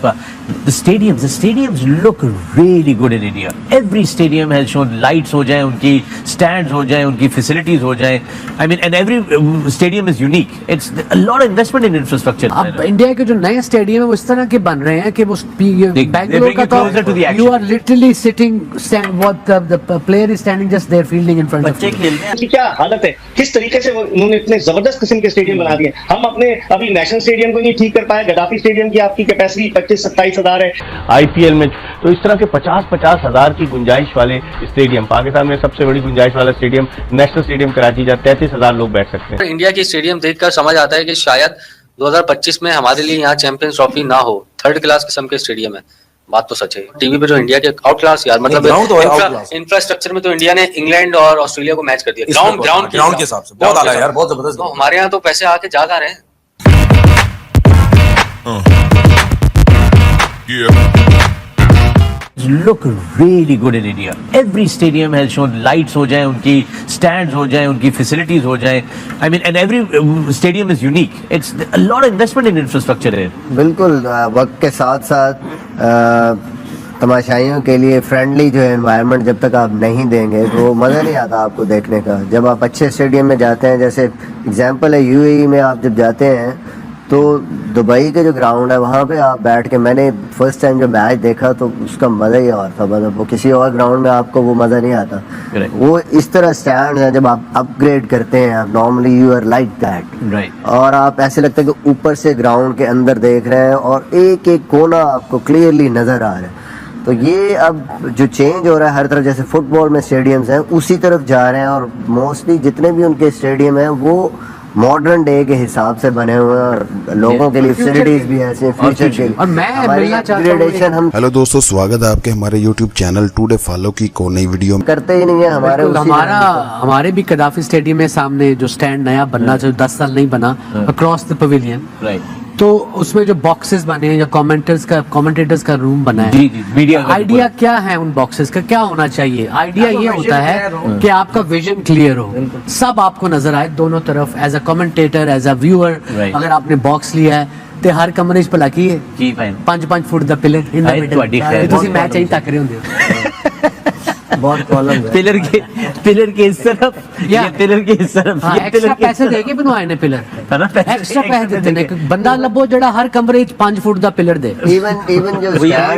Rizpa. The stadiums look really good in India. Every stadium has shown lights हो जाए, उनकी stands हो जाए, उनकी facilities हो जाए. I mean, and every stadium is unique. It's a lot of investment in infrastructure. अब India के जो नए स्टेडियम है वो इस तरह के बन रहे हैं कि वो बैंगलोर का तो you are literally sitting, what the player is standing just there fielding in front of बच्चे you. खेलते हैं। क्या हालत है, किस तरीके से उन्होंने इतने जबरदस्त किस्म के स्टेडियम बना दिए। हम अपने अभी नेशनल स्टेडियम को नहीं ठीक कर पाए। गद्दाफी स्टेडियम की आपकी कैपेसिटी 25-27 हजार है। आईपीएल में तो इस तरह के 50-50 हजार की गुंजाइश वाले स्टेडियम, पाकिस्तान में सबसे बड़ी गुंजाइश वाला स्टेडियम नेशनल स्टेडियम कराची जा 33,000 लोग बैठ सकते हैं। इंडिया की स्टेडियम देखकर समझ आता है कि शायद 2025 में हमारे लिए यहाँ चैंपियंस ट्रॉफी ना हो। थर्ड क्लास किस्म के स्टेडियम है, बात तो सच है। टीवी पे जो इंडिया के आउट क्लास यार, मतलब इंफ्रास्ट्रक्चर में तो इंडिया ने इंग्लैंड और ऑस्ट्रेलिया को मैच कर दिया ग्राउंड के हिसाब से। बहुत आला यार, बहुत जबरदस्त। तो हमारे यहाँ तो पैसे आके ज्यादा रहे हैं। Look really good in India. Every stadium has shown lights हो जाए, उनकी stands हो जाए, उनकी facilities हो जाए. I mean, and every stadium is unique. It's a lot of investment in infrastructure there. बिल्कुल वक्त के साथ साथ तमाशाइयों के लिए फ्रेंडली जो है एनवायरनमेंट जब तक आप नहीं देंगे तो वो मज़ा नहीं आता आपको देखने का। जब आप अच्छे स्टेडियम में जाते हैं, जैसे एग्जांपल है यूएई में आप जब जाते हैं तो दुबई के जो ग्राउंड है वहाँ पे आप बैठ के, मैंने फर्स्ट टाइम जब मैच देखा तो उसका मज़ा ही और था। मतलब वो किसी और ग्राउंड में आपको वो मज़ा नहीं आता। वो इस तरह स्टैंड है, जब आप अपग्रेड करते हैं आप normally you are like that, और आप ऐसे लगता है कि ऊपर से ग्राउंड के अंदर देख रहे हैं और एक एक कोना आपको क्लियरली नज़र आ रहा है। तो ये अब जो चेंज हो रहा है हर तरफ, जैसे फुटबॉल में स्टेडियम्स हैं उसी तरफ जा रहे हैं, और मोस्टली जितने भी उनके स्टेडियम हैं वो मॉडर्न डे के हिसाब से बने हुए हैं और लोगों के लिए फैसिलिटीज भी ऐसे फ्यूचर के लिए। और मैं मिलना चाहता हूं, हेलो दोस्तों, स्वागत है आपके हमारे यूट्यूब चैनल टुडे फॉलो की को नई वीडियो में। करते ही नहीं है हमारे भी गद्दाफी स्टेडियम में सामने जो स्टैंड नया बनना चाहिए, 10 साल नहीं बना, अक्रॉस द पवेलियन, तो उसमें जो बॉक्सेस बने हैं या कमेंटेटर्स का रूम बना है। आइडिया क्या है उन बॉक्सेस का, क्या होना चाहिए? आइडिया ये होता है कि आपका विजन क्लियर हो, सब आपको नजर आए दोनों तरफ, as a commentator, as a viewer. अगर आपने बॉक्स लिया है तो हर कमरे च भला की है 5 foot the pillar in the middle, ਤੁਸੀਂ मैच ही तक रहे होंगे बहुत कॉलम पिलर के इस तरफ, ये पिलर के इस तरफ, ये एक्स्ट्रा पैसे देके बनवाए ने पिलर, एक्स्ट्रा पैसे देते ने। बंदा लभो जड़ा हर कमरे च 5 फुट दा पिलर दे। इवन जो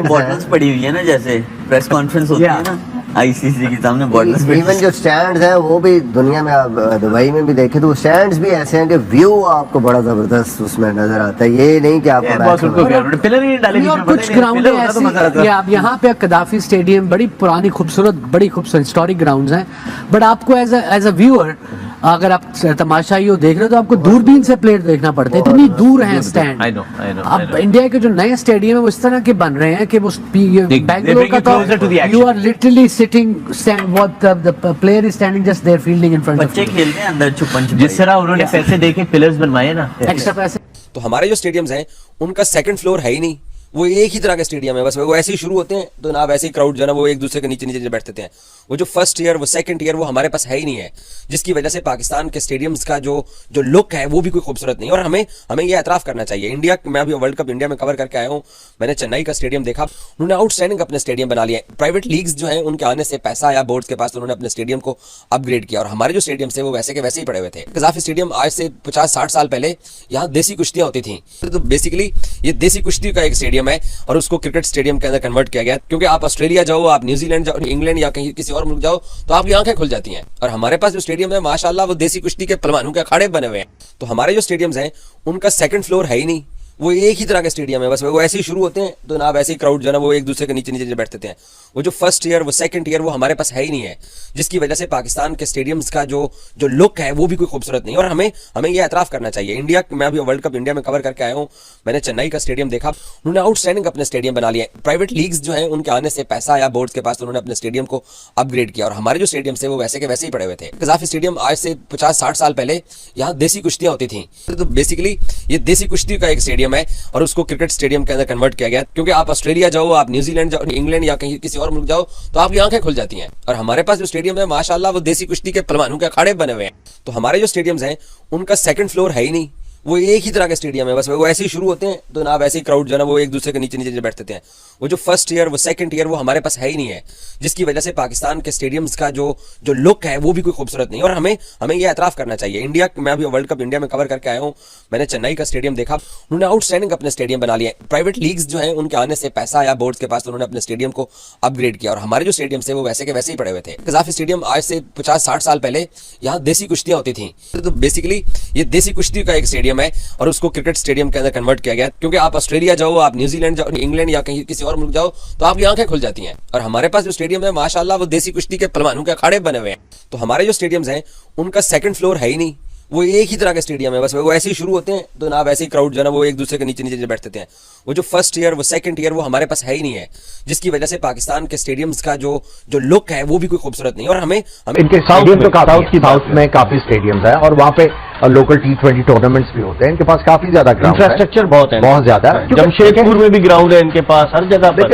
बॉटल्स पड़ी हुई है ना, जैसे प्रेस कॉन्फ्रेंस होती है ना आईसीसी के सामने बॉटल्स। इवन जो स्टैंड्स हैं वो भी दुनिया में, आप दुबई में भी देखे तो स्टैंड्स भी ऐसे हैं कि व्यू आपको बड़ा जबरदस्त उसमें नजर आता है। ये नहीं कि आपको पिलर ही डाले। कुछ ग्राउंड ऐसे, आप यहाँ पे गद्दाफी स्टेडियम बड़ी पुरानी खूबसूरत हिस्टोरिक ग्राउंड्स हैं, बट आपको एज अ व्यूअर अगर आप तमाशाई हो देख रहे हो तो आपको दूरबीन से प्लेयर देखना पड़ता है, इतनी दूर है स्टैंड। अब इंडिया के जो नए स्टेडियम है वो इस तरह के बन रहे हैं कि वो बैंगलोर का तो you are literally sitting, what the player is standing just there fielding in front of you. बच्चे खेलते हैं अंदर छुपन छुपाई। जिस तरह उन्होंने पैसे देके पिलर्स बनवाए ना, एक्स्ट्रा पैसे। तो हमारे जो स्टेडियम्स हैं उनका सेकंड फ्लोर है ही नहीं, वो एक ही तरह के स्टेडियम है, बस वो ऐसे ही शुरू होते हैं तो ना वैसे ही क्राउड जो है ना वो एक दूसरे के नीचे नीचे बैठते हैं। वो जो फर्स्ट ईयर वो सेकंड ईयर वो हमारे पास है ही नहीं है, जिसकी वजह से पाकिस्तान के स्टेडियम्स का जो लुक है वो भी कोई खूबसूरत नहीं है। और हमें ये एतराफ करना चाहिए। इंडिया, मैं अभी वर्ल्ड कप इंडिया में कवर करके आया हूँ, मैंने चेन्नई का स्टेडियम देखा, उन्होंने आउटस्टैंडिंग अपने स्टेडियम बना लिया। प्राइवेट लीग्स जो है उनके आने से पैसा आया बोर्ड्स के पास, तो उन्होंने अपने स्टेडियम को अपग्रेड किया। और हमारे जो स्टेडियम थे वो वैसे के वैसे ही पड़े हुए थे। गद्दाफी स्टेडियम आज से 50-60 साल पहले यहाँ देसी कुश्तियां होती थी, तो बेसिकली ये देसी कुश्ती का एक स्टेडियम है और उसको क्रिकेट स्टेडियम के अंदर कन्वर्ट किया गया। क्योंकि आप ऑस्ट्रेलिया जाओ, आप न्यूजीलैंड जाओ, इंग्लैंड या कहीं किसी और मुल्क जाओ तो आपकी आंखें खुल जाती हैं। और हमारे पास जो स्टेडियम है माशाल्लाह वो देसी कुश्ती के पहलवानों के अखाड़े बने हुए हैं। तो हमारे जो स्टेडियम्स हैं उनका सेकंड फ्लोर है ही नहीं, वो एक ही तरह के स्टेडियम है, बस वो ऐसे ही शुरू होते हैं तो ना वैसे ही क्राउड जो है ना वो एक दूसरे के नीचे नीचे बैठते हैं। वो जो फर्स्ट ईयर वो सेकंड ईयर वो हमारे पास है ही नहीं है, जिसकी वजह से पाकिस्तान के स्टेडियम्स का जो लुक है वो भी कोई खूबसूरत नहीं है। और हमें ये एतराफ करना चाहिए। इंडिया, मैं अभी वर्ल्ड कप इंडिया में कवर करके आया हूँ, मैंने चेन्नई का स्टेडियम देखा, उन्होंने आउटस्टैंडिंग अपने स्टेडियम बना लिया। प्राइवेट लीग्स जो है उनके आने से पैसा आया बोर्ड्स के पास, तो उन्होंने अपने स्टेडियम को अपग्रेड किया। और हमारे जो स्टेडियम थे वो वैसे के वैसे ही पड़े हुए थे। गद्दाफी स्टेडियम आज से 50-60 साल पहले यहाँ देसी कुश्तियां होती थी, तो बेसिकली ये देसी कुश्ती का एक स्टेडियम है और उसको क्रिकेट स्टेडियम के अंदर कन्वर्ट किया गया। क्योंकि आप ऑस्ट्रेलिया जाओ, आप न्यूजीलैंड जाओ, इंग्लैंड या कहीं किसी और मुल्क जाओ तो आपकी आंखें खुल जाती हैं। और हमारे पास जो स्टेडियम है माशाल्लाह वो देसी कुश्ती के पहलवानों के अखाड़े बने हुए हैं। तो हमारे जो स्टेडियम्स हैं उनका सेकंड फ्लोर है ही नहीं, वो एक ही तरह के स्टेडियम है, बस वो ऐसे ही शुरू होते हैं तो ना वैसे ही क्राउड जो है ना वो एक दूसरे के नीचे नीचे बैठते हैं। वो जो फर्स्ट ईयर वो सेकंड ईयर वो हमारे पास है ही नहीं है, जिसकी वजह से पाकिस्तान के स्टेडियम्स का जो लुक है वो भी कोई खूबसूरत नहीं है। और हमें ये एतराफ़ करना चाहिए। इंडिया, मैं अभी वर्ल्ड कप इंडिया में कवर करके आया हूँ, मैंने चेन्नई का स्टेडियम देखा, उन्होंने आउटस्टैंडिंग अपने स्टेडियम बना लिए। प्राइवेट लीग्स जो है उनके आने से पैसा आया बोर्ड्स के पास, तो उन्होंने अपने स्टेडियम को अपग्रेड किया। और हमारे जो स्टेडियम थे वो वैसे के वैसे ही पड़े हुए थे। कज़ाफ़ी स्टेडियम आज से 50-60 साल पहले यहाँ देसी कुश्तियाँ होती थी, तो बेसिकली ये देसी कुश्ती का एक स्टेडियम है और उसको क्रिकेट स्टेडियम के अंदर कन्वर्ट किया गया। क्योंकि आप ऑस्ट्रेलिया जाओ, आप न्यूजीलैंड जाओ, इंग्लैंड या कहीं किसी और मुल्क जाओ तो आपकी आंखें खुल जाती हैं। और हमारे पास जो स्टेडियम है माशाल्लाह वो देसी कुश्ती के पहलवानों के अखाड़े बने हुए हैं। तो हमारे जो स्टेडियम्स हैं उनका सेकंड फ्लोर है ही नहीं, वो एक ही तरह के स्टेडियम है, बस वो ऐसे ही शुरू होते हैं तो ना वैसे ही क्राउड जो है ना वो एक दूसरे के नीचे नीचे बैठते हैं। वो जो फर्स्ट ईयर वो सेकंड ईयर वो हमारे पास है ही नहीं है, जिसकी वजह से पाकिस्तान के स्टेडियम्स का जो लुक है वो भी कोई खूबसूरत नहीं है। और हमें इनके स्टेडियम तो साउथ में काफी स्टेडियम्स है और वहाँ पे लोकल T20 टूर्नामेंट्स भी होते हैं। इनके पास काफी ज्यादा इंफ्रास्ट्रक्चर बहुत है, बहुत ज्यादा। जमशेदपुर में भी ग्राउंड है इनके पास, हर जगह पर।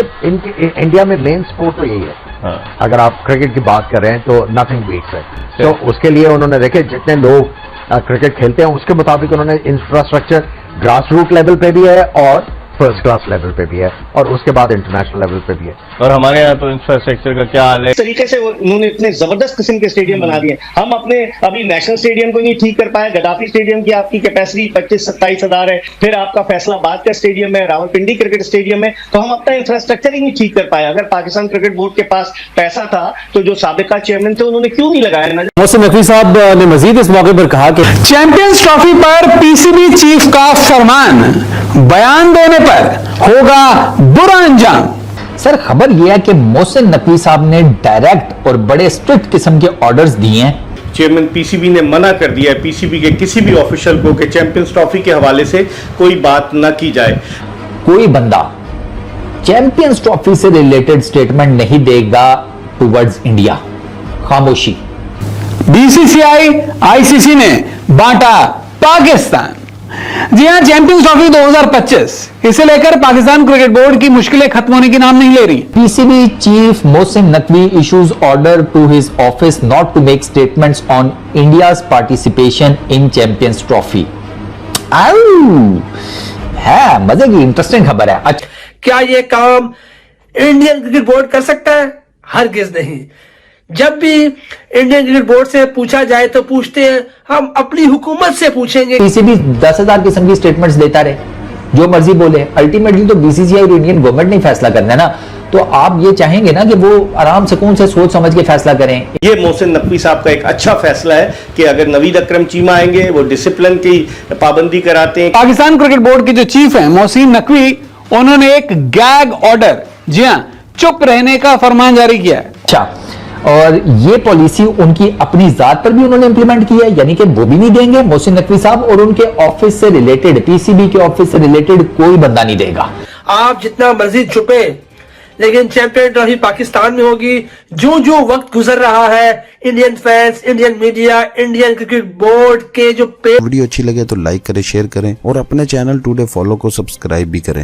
इंडिया में मेन स्पोर्ट तो यही है। अगर आप क्रिकेट की बात कर रहे हैं तो नथिंग बीट्स है। तो उसके लिए उन्होंने देखे जितने लोग क्रिकेट खेलते हैं उसके मुताबिक उन्होंने इंफ्रास्ट्रक्चर ग्रास रूट लेवल पे भी है और फर्स्ट क्लास लेवल पे भी है और उसके बाद इंटरनेशनल लेवल पे भी है। और हमारे यहाँ तो इंफ्रास्ट्रक्चर का क्या हाल है। इस तरीके से उन्होंने इतने जबरदस्त किस्म के स्टेडियम बना दिए। हम अपने अभी नेशनल स्टेडियम को नहीं ठीक कर पाए। गद्दाफी स्टेडियम की आपकी कैपेसिटी 25-27 हजार है। फिर आपका फैसलाबाद का स्टेडियम है, रावलपिंडी क्रिकेट स्टेडियम है। तो हम अपना इंफ्रास्ट्रक्चर ही नहीं ठीक कर पाए। अगर पाकिस्तान क्रिकेट बोर्ड के पास पैसा था तो जो साबिका चेयरमैन थे उन्होंने क्यों नहीं लगाया? मोहसिन नकवी साहब ने मजीद इस मौके पर कहा कि चैंपियंस ट्रॉफी पर पीसीबी चीफ का फरमान बयान देने पर होगा बुरा अंजाम। सर, खबर यह है कि मोहसिन नकवी साहब ने डायरेक्ट और बड़े स्ट्रिक्ट किस्म के ऑर्डर्स दिए हैं। चेयरमैन पीसीबी ने मना कर दिया है पीसीबी के किसी भी ऑफिशियल को कि चैंपियंस ट्रॉफी के हवाले से कोई बात न की जाए। कोई बंदा चैंपियंस ट्रॉफी से रिलेटेड स्टेटमेंट नहीं देगा टुवर्ड्स इंडिया, खामोशी। बीसीसीआई आईसीसी ने बांटा पाकिस्तान। जी हां, चैंपियंस ट्रॉफी 2025 इसे लेकर पाकिस्तान क्रिकेट बोर्ड की मुश्किलें खत्म होने की नाम नहीं ले रही। PCB chief Mohsin Naqvi issues order to his office not to make statements on India's participation in Champions Trophy. है मजे की इंटरेस्टिंग खबर है। अच्छा, क्या ये काम इंडियन क्रिकेट बोर्ड कर सकता है? हरगिज नहीं। जब भी इंडियन क्रिकेट बोर्ड से पूछा जाए तो पूछते हैं हम अपनी हुकूमत से पूछेंगे। पीसीबी 10,000 किस्म की स्टेटमेंट्स देता रहे, जो मर्जी बोले। अल्टीमेटली तो बीसीसीआई और इंडियन गवर्नमेंट ने फैसला करना है ना। तो आप ये चाहेंगे ना कि वो आराम सुकून से सोच समझ के फैसला करें। ये मोहसिन नकवी साहब का एक अच्छा फैसला है कि अगर नवीद अकरम चीमा आएंगे वो डिसिप्लिन की पाबंदी कराते हैं। पाकिस्तान क्रिकेट बोर्ड के जो चीफ हैं मोहसिन नकवी, उन्होंने एक गैग ऑर्डर, जी हां, चुप रहने का फरमान जारी किया है। अच्छा, और ये पॉलिसी उनकी अपनी जात पर भी उन्होंने इंप्लीमेंट की है, यानी कि वो भी नहीं देंगे मोहसिन नकवी साहब, और उनके ऑफिस से रिलेटेड, पीसीबी के ऑफिस से रिलेटेड कोई बंदा नहीं देगा। आप जितना मर्जी छुपे, लेकिन चैंपियन ट्रॉफी पाकिस्तान में होगी। जो जो वक्त गुजर रहा है, Indian fans, Indian media, Indian cricket board के जो वीडियो अच्छी लगे तो लाइक करें, शेयर करें और अपने चैनल टुडे फॉलो को सब्सक्राइब भी करें।